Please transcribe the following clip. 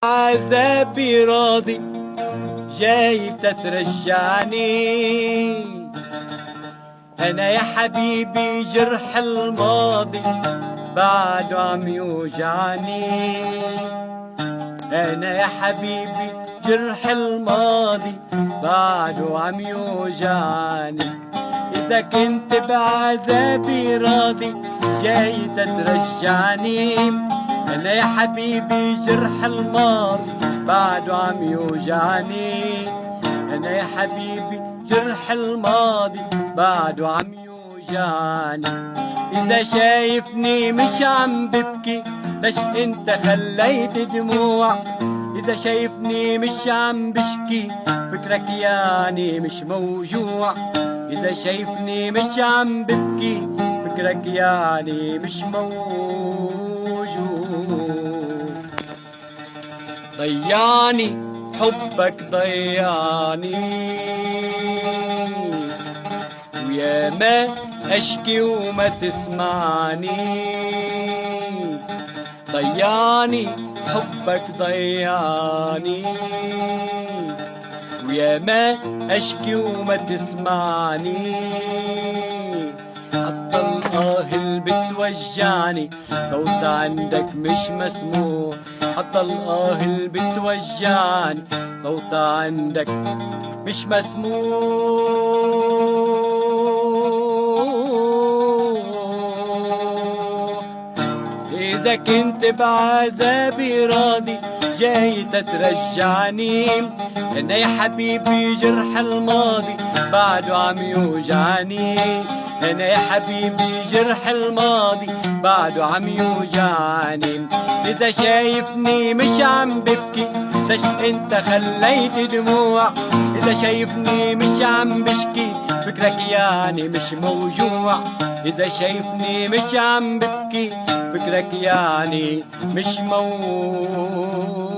عذابي راضي جاي تترجعني. أنا يا حبيبي جرح الماضي بعده عم يوجعني. أنا يا حبيبي جرح الماضي بعده عم يوجعني. إذا كنت بعذابي راضي جاي تترجعني. أنا يا حبيبي جرح الماضي بعده عم يوجعني. أنا يا حبيبي جرح الماضي بعده عم يوجعني. إذا شايفني مش عم ببكي ليش انت خليت دموع. إذا شايفني مش عم بشكي فكرك يعني مش موجوع. إذا شايفني مش عم ببكي فكرك يعني مش موجوع. ضيعني حبك ضيعني ويا ما أشكي وما تسمعني. ضيعني حبك ضيعني ويا ما أشكي وما تسمعني. حتى الآه اللي بتوجعني صوت عندك مش مسموع. حتى الآه اللي بتوجعني صوت عندك مش مسموع. إذا كنت بعذابي راضي جاي تترجعني. أنا يا حبيبي جرح الماضي بعده عم يوجعني. أنا يا حبيبي جرح الماضي بعده عم يوجعني. إذا شايفني مش عم ببكي ليش انت خليت دموع. إذا شايفني مش عم بشكي فكرك يعني مش موجوع. إذا شايفني مش عم ببكي فكرك يعني مش موجوع.